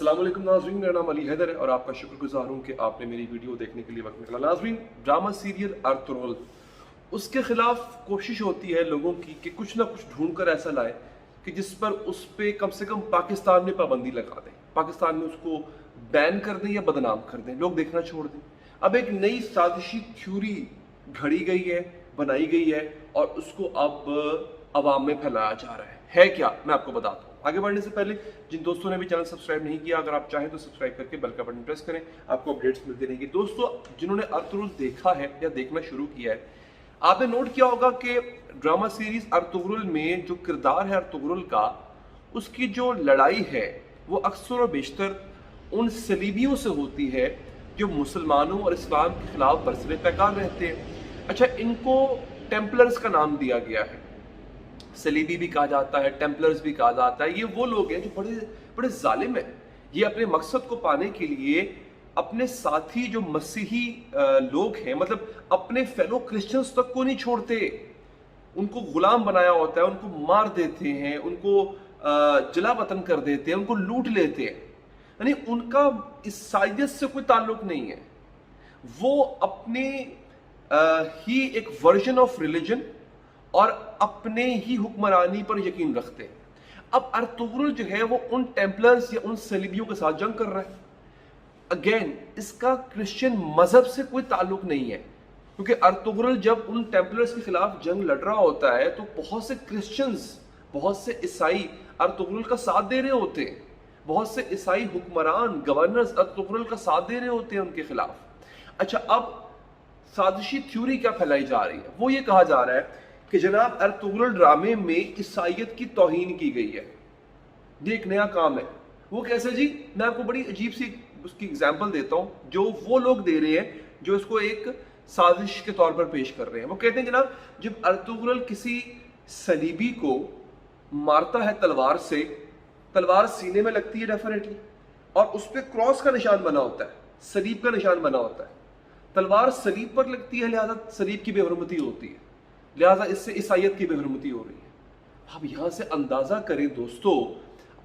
अस्सलाम वालेकुम नाज़रीन, मेरा नाम अली हैदर है और आपका शुक्रगुजार हूँ कि आपने मेरी वीडियो देखने के लिए वक्त निकाला। नाज़रीन, ड्रामा सीरियल अर्तुगरुल, उसके खिलाफ कोशिश होती है लोगों की कि कुछ ना कुछ ढूंढ कर ऐसा लाए कि जिस पर उस पर कम से कम पाकिस्तान में पाबंदी लगा दें, पाकिस्तान में उसको बैन कर दें या बदनाम कर दें, लोग देखना छोड़ दें। अब एक नई साजिशी थ्योरी घड़ी गई है, बनाई गई है और उसको अब अवाम में फैलाया जा रहा है क्या, मैं आपको बताता हूँ। आगे बढ़ने से पहले जिन दोस्तों ने भी चैनल सब्सक्राइब नहीं किया, अगर आप चाहें तो सब्सक्राइब करके बेल का बटन प्रेस करें, आपको अपडेट्स मिलते रहेंगे। दोस्तों, जिन्होंने अर्तुगरुल देखा है या देखना शुरू किया है, आपने नोट किया होगा कि ड्रामा सीरीज अर्तुगरुल में जो किरदार है अर्तुगरुल का, उसकी जो लड़ाई है वो अक्सर और बेशतर उन सलीबियों से होती है जो मुसलमानों और इस्लाम के खिलाफ बरसरे पैकार रहते हैं। अच्छा, इनको टेम्पलर्स का नाम दिया गया है, सलीबी भी कहा जाता है, टेम्पलर्स भी कहा जाता है। ये वो लोग हैं जो बड़े बड़े जालिम हैं। ये अपने मकसद को पाने के लिए अपने साथी जो मसीही लोग हैं, मतलब अपने फेलो क्रिश्चियंस तक को नहीं छोड़ते, उनको गुलाम बनाया होता है, उनको मार देते हैं, उनको जला वतन कर देते हैं, उनको लूट लेते हैं। यानी उनका ईसाइयत से कोई ताल्लुक नहीं है, वो अपने ही एक वर्जन ऑफ रिलीजन और अपने ही हुक्मरानी पर यकीन रखते हैं। अब अर्तुगरुल जो है वो उन टेम्पलर्स या उन सलीबियों के साथ जंग कर रहा है। अगेन, इसका क्रिश्चियन मजहब से कोई ताल्लुक नहीं है, क्योंकि अर्तुगरुल जब उन टेम्पलर्स के खिलाफ जंग लड़ रहा होता है तो बहुत से क्रिश्चियंस, बहुत से ईसाई अर्तुगरुल का साथ दे रहे होते हैं, बहुत से ईसाई हुक्मरान, गवर्नर्स अर्तुगरुल का साथ दे रहे होते हैं उनके खिलाफ। अच्छा, अब साजिशी थ्योरी क्या फैलाई जा रही है, वो ये कहा जा रहा है कि जनाब अर्तुगरुल ड्रामे में ईसाइयत की तौहीन की गई है। ये एक नया काम है। वो कैसे जी? मैं आपको बड़ी अजीब सी उसकी एग्जांपल देता हूं जो वो लोग दे रहे हैं जो इसको एक साजिश के तौर पर पेश कर रहे हैं। वो कहते हैं जनाब, जब अर्तुगरुल किसी सलीबी को मारता है तलवार से, तलवार सीने में लगती है डेफिनेटली, और उस पर क्रॉस का निशान बना होता है, सलीब का निशान बना होता है। तलवार सलीब पर लगती है, लिहाजा सलीब की बेहुरमती होती है, लिहाजा इससे ईसाइयत की बेहुरमती हो रही है। अब यहां से अंदाजा करें दोस्तों,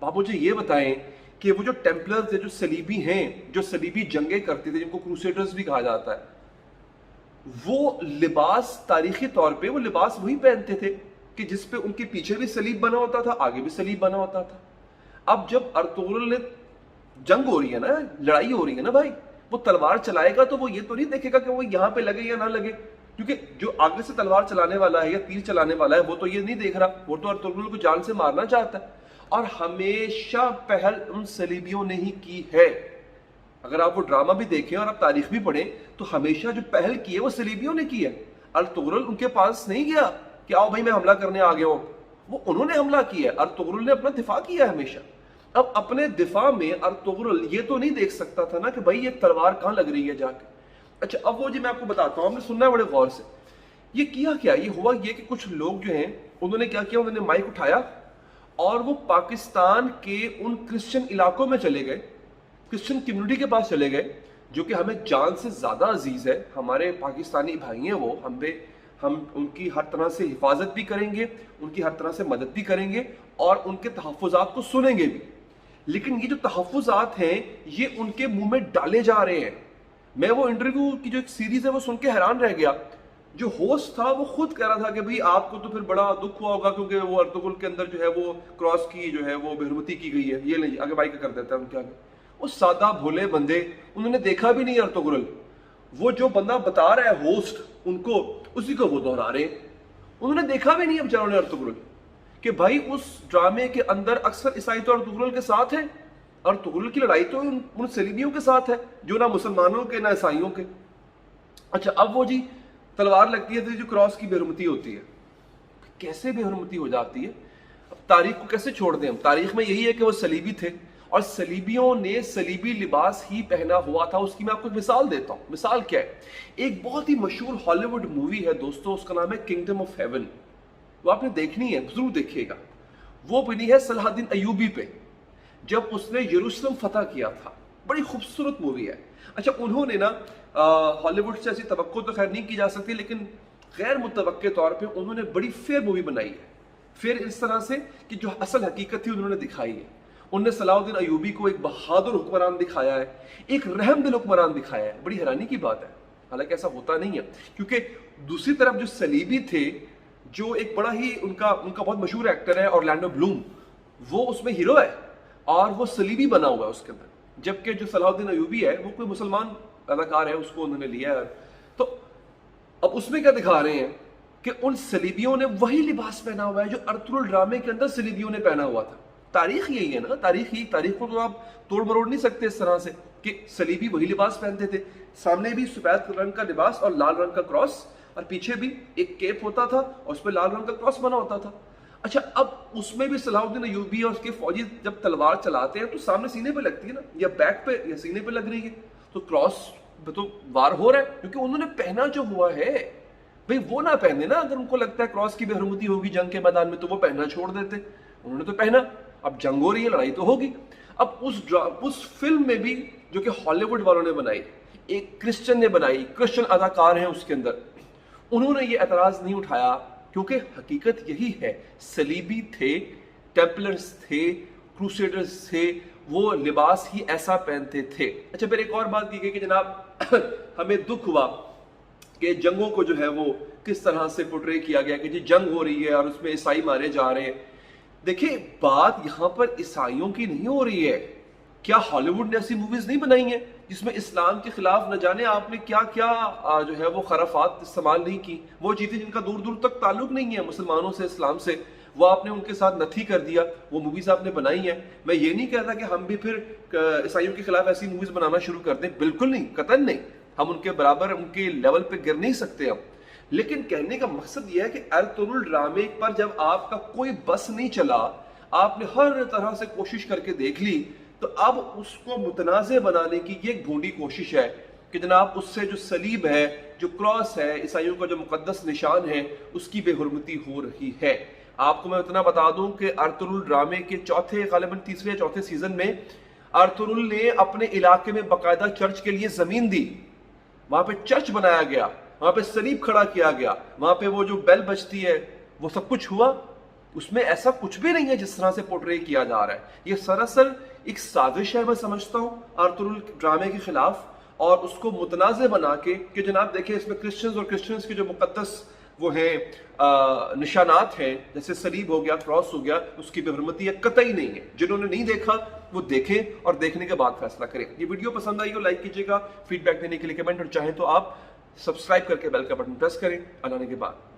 आप मुझे ये बताएं कि वो जो टेम्पलर्स है, जो सलीबी हैं, जो सलीबी जंगे करते थे, जिनको क्रूसेडर्स भी कहा जाता है, वो लिबास तारीखी तौर पे वो लिबास वही पहनते थे कि जिस पे उनके पीछे भी सलीब बना होता था, आगे भी सलीब बना होता था। अब जब अर्तुगरुल ने जंग हो रही है ना, लड़ाई हो रही है ना भाई, वो तलवार चलाएगा तो वो ये तो नहीं देखेगा कि वो यहां पे लगे या ना लगे, क्योंकि जो आगे से तलवार चलाने वाला है या तीर चलाने वाला है वो तो ये नहीं देख रहा, वो तो अर्तुगरुल को जान से मारना चाहता है। और हमेशा पहल उन सलीबियों ने ही की है। अगर आप वो ड्रामा भी देखें और आप तारीख भी पढ़ें तो हमेशा जो पहल की है वो सलीबियों ने की है। अर्तुगरुल उनके पास नहीं गया कि आओ भाई मैं हमला करने आ गया हूं, वो उन्होंने हमला किया है। अर्तुगरुल ने अपना दिफा किया है हमेशा। अब अपने दिफा में अर्तुगरुल ये तो नहीं देख सकता था ना कि भाई ये तलवार कहां लग रही है जाके। अच्छा, अब वो जी मैं आपको बताता हूँ, आपने सुनना है बड़े गौर से। ये किया क्या, ये हुआ ये कि कुछ लोग जो हैं उन्होंने क्या किया, उन्होंने माइक उठाया और वो पाकिस्तान के उन क्रिश्चियन इलाकों में चले गए, क्रिश्चियन कम्युनिटी के पास चले गए जो कि हमें जान से ज्यादा अजीज है, हमारे पाकिस्तानी भाई हैं वो, हम उनकी हर तरह से हिफाजत भी करेंगे, उनकी हर तरह से मदद भी करेंगे और उनके तहफ़्फ़ुज़ात को सुनेंगे भी। लेकिन ये जो तहफ़्फ़ुज़ात हैं ये उनके मुंह में डाले जा रहे हैं। मैं वो इंटरव्यू की जो एक सीरीज है वो सुन के हैरान रह गया। जो होस्ट था वो खुद कह रहा था कि भाई आपको तो फिर बड़ा दुख हुआ होगा क्योंकि वो अर्तुगरुल के अंदर जो है वो क्रॉस की जो है वो बेहुरमती की गई है। ये नहीं, आगे बाइक कर देता है उनके आगे। वो सादा भोले बंदे, उन्होंने देखा भी नहीं अर्तुगरुल, वो जो बंदा बता रहा है होस्ट उनको, उसी को वो दोहरा रहे हैं। उन्होंने देखा भी नहीं है बेचारों ने अर्तुगरुल कि भाई उस ड्रामे के अंदर अक्सर ईसाई तो अर्तुगरुल के साथ है, अर्तुगरुल की लड़ाई तो उन सलीबियों के साथ है जो ना मुसलमानों के ना ईसाइयों के। अच्छा, अब वो जी तलवार लगती है तो जो क्रॉस की बेहुरमती होती है, कैसे बेहुरमती हो जाती है? अब तारीख को कैसे छोड़ दें हम? तारीख में यही है कि वो सलीबी थे और सलीबियों ने सलीबी लिबास ही पहना हुआ था। उसकी मैं आपको मिसाल देता हूँ। मिसाल क्या है? एक बहुत ही मशहूर हॉलीवुड मूवी है दोस्तों, उसका नाम है किंगडम ऑफ हेवन। वो आपने देखनी है, जरूर देखिएगा। वो बनी है सलाहुद्दीन अय्यूबी पे, जब उसने यरूशलेम फतह किया था। बड़ी खूबसूरत मूवी है। अच्छा, उन्होंने ना हॉलीवुड से ऐसी तवक्को तो खैर नहीं की जा सकती, लेकिन गैर मुतवक्के तौर पे उन्होंने बड़ी फेयर मूवी बनाई है। फिर इस तरह से कि जो असल हकीकत थी उन्होंने दिखाई है। उनने सलाहुद्दीन अयूबी को एक बहादुर हुक्मरान दिखाया है, एक रहमदिल हुक्मरान दिखाया है। बड़ी हैरानी की बात है, हालांकि ऐसा होता नहीं है, क्योंकि दूसरी तरफ जो सलीबी थे, जो एक बड़ा ही उनका बहुत मशहूर एक्टर है ऑरलैंडो ब्लूम, वो उसमें हीरो है और वो सलीबी बना हुआ है उसके अंदर, जबकि जो सलाहुद्दीन अयूबी है वो कोई मुसलमान अदाकार है, उसको उन्होंने लिया है। तो अब उसमें क्या दिखा रहे हैं कि उन सलीबियों ने वही लिबास पहना हुआ है जो अर्तुगरुल ड्रामे के अंदर सलीबियों ने पहना हुआ था। तारीख यही है ना, तारीख को तो आप तोड़ मरोड़ नहीं सकते इस तरह से कि सलीबी वही लिबास पहनते थे, सामने भी सफेद रंग का लिबास और लाल रंग का क्रॉस, और पीछे भी एक केप होता था और उस पर लाल रंग का क्रॉस बना होता था। अच्छा, अब उसमें भी सलाहुद्दीन अयूबी और उसके फौजी जब तलवार चलाते हैं तो सामने सीने पे लगती है ना, या बैक पे या सीने पे लग रही है, तो क्रॉस तो वार हो रहा है, क्योंकि उन्होंने पहना जो हुआ है। भाई वो ना पहने ना, अगर उनको लगता है क्रॉस की बेहरमती होगी जंग के मैदान में तो वो पहनना छोड़ देते, उन्होंने तो पहना। अब जंग हो रही है, लड़ाई तो होगी। अब उस फिल्म में भी जो कि हॉलीवुड वालों ने बनाई, एक क्रिश्चियन ने बनाई, क्रिश्चियन अदाकार हैं उसके अंदर, उन्होंने ये एतराज नहीं उठाया, क्योंकि हकीकत यही है, सलीबी थे, टेम्पलर्स थे, क्रूसेडर्स थे, वो लिबास ही ऐसा पहनते थे। अच्छा, फिर एक और बात की गई कि जनाब हमें दुख हुआ कि जंगों को जो है वो किस तरह से पोर्ट्रे किया गया कि जी जंग हो रही है और उसमें ईसाई मारे जा रहे हैं। देखिए, बात यहाँ पर ईसाइयों की नहीं हो रही है। क्या हॉलीवुड ने ऐसी मूवीज नहीं बनाई हैं जिसमें इस्लाम के खिलाफ न जाने आपने क्या क्या जो है वो खराफात इस्तेमाल नहीं की? वो चीजें जिनका दूर दूर तक ताल्लुक नहीं है मुसलमानों से, इस्लाम से, वो आपने उनके साथ नथी कर दिया, वो मूवीज आपने बनाई हैं। मैं ये नहीं कहता कि हम भी फिर ईसाइयों के खिलाफ ऐसी मूवीज बनाना शुरू कर दें, बिल्कुल नहीं, कतई नहीं। हम उनके बराबर, उनके लेवल पे गिर नहीं सकते हम। लेकिन कहने का मकसद यह है कि अर्तुगरुल ड्रामे पर जब आपका कोई बस नहीं चला, आपने हर तरह से कोशिश करके देख ली, तो अब उसको मुतनाज़े बनाने की ये एक भोंडी कोशिश है कि जनाब उससे जो सलीब है, जो क्रॉस है, ईसाइयों का जो मुकद्दस निशान है, उसकी बेहुरमती हो रही है। आपको मैं इतना बता दूं कि अर्तुगरुल ड्रामे के गालिबन तीसरे या चौथे सीजन में अर्तुगरुल ने अपने इलाके में बाकायदा चर्च के लिए जमीन दी, वहां पे चर्च बनाया गया, वहां पे सलीब खड़ा किया गया, वहां पे वो जो बेल बजती है, वो सब कुछ हुआ। उसमें ऐसा कुछ भी नहीं है जिस तरह से पोर्ट्रे किया जा रहा है। ये सरासर एक साजिश है, मैं समझता हूँ, अर्तुगरुल ड्रामे के खिलाफ, और उसको मुतनाज़े बना के कि जनाब देखिए इसमें क्रिश्चियंस के जो मुकद्दस वो हैं निशानात हैं, जैसे सलीब हो गया, क्रॉस हो गया, उसकी बेहुरमती कतई नहीं है। जिन्होंने नहीं देखा वो देखें और देखने के बाद फैसला करें। ये वीडियो पसंद आई हो लाइक कीजिएगा, फीडबैक देने के लिए कमेंट, और चाहें तो आप सब्सक्राइब करके बेल का बटन प्रेस करें आने के बाद।